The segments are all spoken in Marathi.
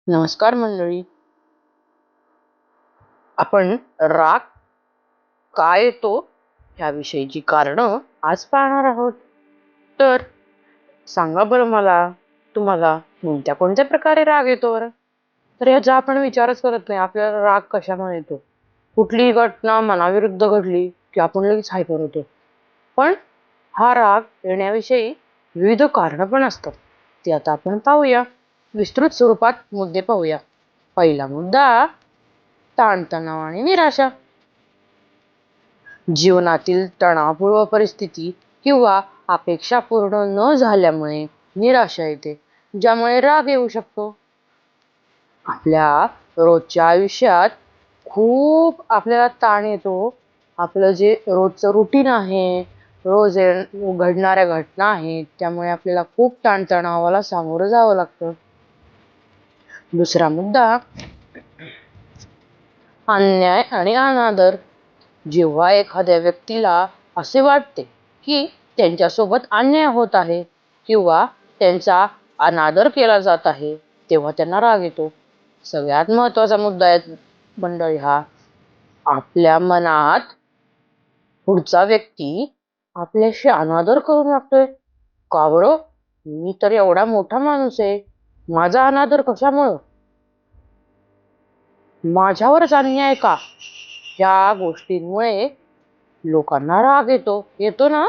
नमस्कार मंडळी. आपण राग का येतो याविषयीची कारणं आज पाहणार आहोत. तर सांगा बरं मला, तुम्हाला कोणत्या कोणत्या प्रकारे राग येतो बरं? तर याचा आपण विचारच करत नाही. आपल्याला राग कशामुळे येतो? कुठलीही घटना मनाविरुद्ध घडली की आपण लगेच हायपर होतो. पण हा राग येण्याविषयी विविध कारणं पण असतात. ते आता आपण पाहूया. विस्तृत स्वरूपात मुद्दे पाहूया. पहिला मुद्दा, ताणतणाव आणि निराशा. जीवनातील तणावपूर्ण परिस्थिती किंवा अपेक्षा पूर्ण न झाल्यामुळे निराशा येते, ज्यामुळे राग येऊ शकतो. आपल्या रोजच्या आयुष्यात खूप आपल्याला ताण येतो. आपलं जे रोजचं रुटीन आहे, रोज घडणाऱ्या घटना आहेत, त्यामुळे आपल्याला खूप ताणतणावाला सामोरं जावं लागतं. दुसरा मुद्दा, अन्याय आणि अनादर. जेव्हा एखाद्या व्यक्तीला असे वाटते की त्यांच्यासोबत अन्याय होत आहे किंवा त्यांचा अनादर केला जात आहे, तेव्हा त्यांना राग येतो. सगळ्यात महत्त्वाचा मुद्दा आहे मंडळी हा, आपल्या मनात पुढचा व्यक्ती आपल्याशी अनादर करून वागतोय. का बरं? मी तर एवढा मोठा माणूस आहे, माझा अनादर कशामुळं? माझ्यावरच अन्याय का? या गोष्टींमुळे लोकांना राग येतो ना.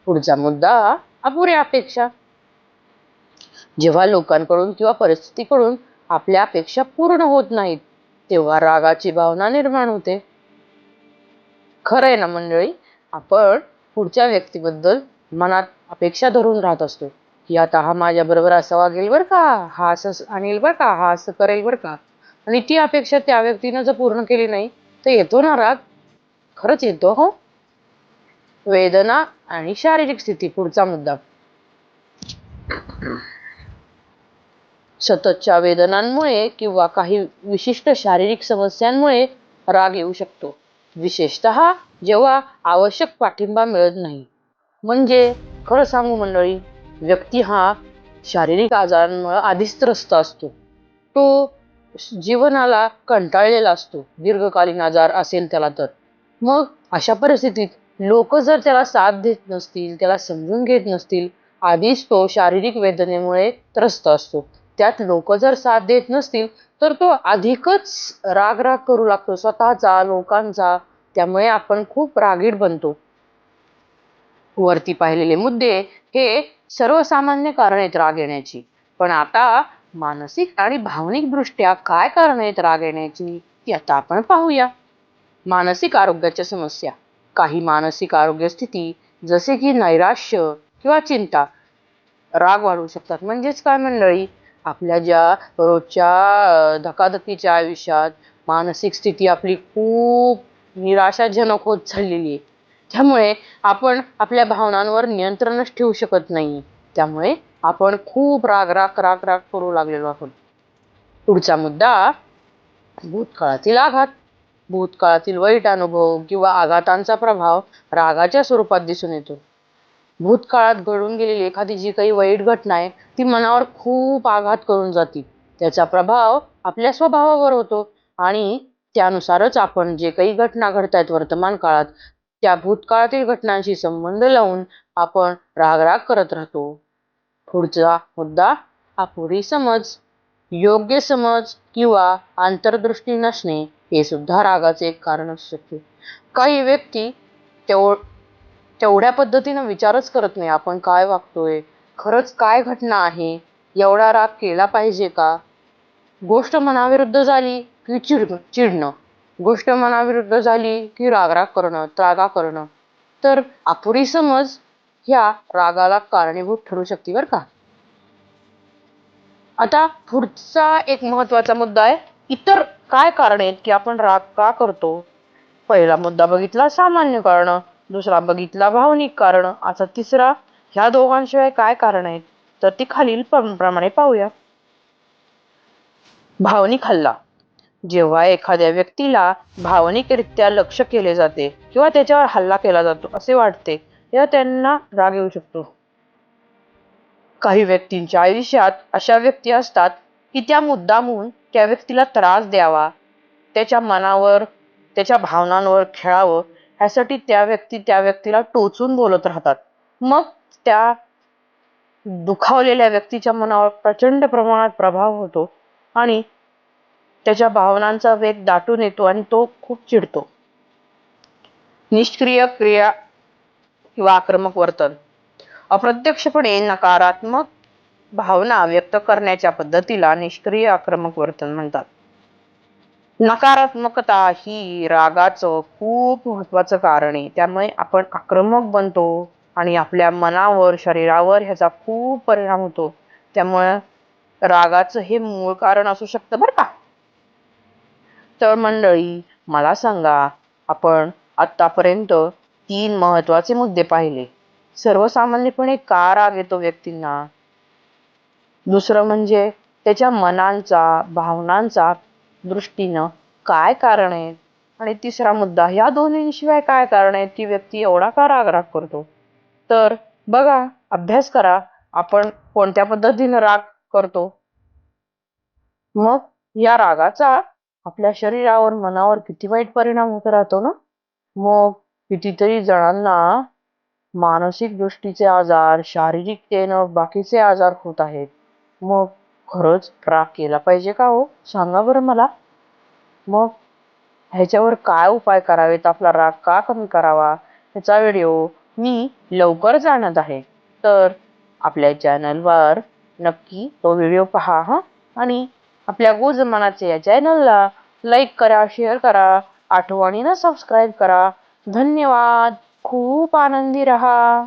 पुढचा मुद्दा, अपुऱ्या अपेक्षा. जेव्हा लोकांकडून किंवा परिस्थितीकडून आपल्या अपेक्षा पूर्ण होत नाहीत, तेव्हा रागाची भावना निर्माण होते. खरंय ना मंडळी, आपण पुढच्या व्यक्तीबद्दल मनात अपेक्षा धरून राहत असतो की आता हा माझ्या बरोबर असं वागेल बरं का, हा असं आणेल बरं का, हा असं करेल बरं का. आणि ती अपेक्षा त्या व्यक्तीनं जर पूर्ण केली नाही तर येतो ना राग. खरंच येतो हो. वेदना आणि शारीरिक स्थिती. पुढचा मुद्दा, सततच्या वेदनांमुळे किंवा काही विशिष्ट शारीरिक समस्यांमुळे राग येऊ शकतो, विशेषतः जेव्हा आवश्यक पाठिंबा मिळत नाही. म्हणजे खरं सांगू मंडळी, व्यक्ती हा शारीरिक आजारांमुळे आधीच त्रस्त असतो. तो जीवनाला कंटाळलेला असतो, दीर्घकालीन आजार असेल त्याला तर. मग अशा परिस्थितीत लोक जर त्याला साथ देत नसतील, त्याला समजून घेत नसतील, आधीच तो शारीरिक वेदनेमुळे त्रस्त असतो, त्यात लोक जर साथ देत नसतील तर तो अधिकच राग करू लागतो, स्वतःचा, लोकांचा. त्यामुळे आपण खूप रागीट बनतो. वरती पाहिलेले मुद्दे हे सर्वसामान्य कारण आहेत राग येण्याची. पण आता मानसिक आणि भावनिक दृष्ट्या काय कारण आहेत राग येण्याची, ती आता आपण पाहूया. मानसिक आरोग्याच्या समस्या. काही मानसिक आरोग्य स्थिती जसे की नैराश्य किंवा चिंता राग वाढवू शकतात. म्हणजेच काय मंडळी, आपल्या ज्या रोजच्या धकाधकीच्या आयुष्यात मानसिक स्थिती आपली खूप निराशाजनक होत चाललेली आहे. त्यामुळे आपण आपल्या भावनांवर नियंत्रणच ठेवू शकत नाही. त्यामुळे आपण खूप राग करू लागलेलो आहोत. पुढचा मुद्दा, भूतकाळातील आघात. भूतकाळातील वाईट अनुभव किंवा आघातांचा प्रभाव रागाच्या स्वरूपात दिसून येतो. भूतकाळात घडून गेलेली एखादी जी काही वाईट घटना आहे, ती मनावर खूप आघात करून जाते. त्याचा प्रभाव आपल्या स्वभावावर होतो आणि त्यानुसारच आपण जे काही घटना घडतायत वर्तमान काळात, त्या भूतकाळातील घटनांशी संबंध लावून आपण राग करत राहतो. पुढचा मुद्दा, अपुरी समज. योग्य समज किंवा अंतर्दृष्टी नसणे हे सुद्धा रागाचे एक कारण असू शकते. काही व्यक्ती तेवढ्या पद्धतीनं विचारच करत नाही, आपण काय वागतोय, खरंच काय घटना आहे, एवढा राग केला पाहिजे का. गोष्ट मनाविरुद्ध झाली की चिडणं, गोष्ट मनाविरुद्ध झाली की राग करणं, त्रागा करणं. तर अपुरी समज ह्या रागाला कारणीभूत ठरू शकते बरं का. आता पुढचा एक महत्वाचा मुद्दा आहे, इतर काय कारण आहेत की आपण राग का करतो. पहिला मुद्दा बघितला सामान्य कारण, दुसरा बघितला भावनिक कारण, आता तिसरा, ह्या दोघांशिवाय काय कारण आहेत, तर ती खालील प्रमाणे पाहूया. भावनिक हल्ला. जेव्हा एखाद्या व्यक्तीला भावनिकरित्या लक्ष्य केले जाते किंवा त्याच्यावर हल्ला केला जातो असे वाटते, तेव्हा त्यांना राग येऊ शकतो. काही व्यक्तींच्या आयुष्यात अशा व्यक्ती असतात की त्या मुद्दामून त्या व्यक्तीला त्रास द्यावा, त्याच्या मनावर, त्याच्या भावनांवर खेळावं, ह्यासाठी त्या व्यक्तीला टोचून बोलत राहतात. मग त्या दुखावलेल्या व्यक्तीच्या मनावर प्रचंड प्रमाणात प्रभाव होतो आणि त्याच्या भावनांचा वेग दाटून येतो आणि तो खूप चिडतो. निष्क्रिय क्रिया किंवा आक्रमक वर्तन. अप्रत्यक्षपणे नकारात्मक भावना व्यक्त करण्याच्या पद्धतीला निष्क्रिय आक्रमक वर्तन म्हणतात. नकारात्मकता ही रागाचं खूप महत्वाचं कारण आहे. त्यामुळे आपण आक्रमक बनतो आणि आपल्या मनावर, शरीरावर ह्याचा खूप परिणाम होतो. त्यामुळे रागाचं हे मूळ कारण असू शकतं बरं का. तर मंडळी, मला सांगा, आपण आतापर्यंत 3 महत्वाचे मुद्दे पाहिले. सर्वसामान्यपणे का राग येतो व्यक्तींना? दुसरं म्हणजे त्याच्या मनांचा, भावनांचा दृष्टीनं काय कारण आहेत? आणि तिसरा मुद्दा, ह्या दोन्हींशिवाय काय कारण आहे ती व्यक्ती एवढा का राग करतो? तर बघा, अभ्यास करा, आपण कोणत्या पद्धतीनं राग करतो. मग या रागाचा आपल्या शरीरावर, मनावर किती वाईट परिणाम होत राहतो ना. मग कितीतरी जणांना मानसिक दृष्टीचे आजार, शारीरिकतेनं बाकीचे आजार होत आहेत. मग खरंच राग केला पाहिजे का हो? सांगा बरं मला. मग ह्याच्यावर काय उपाय करावेत, आपला राग का कमी करावा, ह्याचा व्हिडिओ मी लवकरच आणत आहे. तर आपल्या चॅनलवर नक्की तो व्हिडिओ पहा हं. आणि आपल्या गुजमानाचे या चॅनलला लाईक करा, शेअर करा, आठवणीनं सबस्क्राईब करा. धन्यवाद. खूप आनंदी रहा.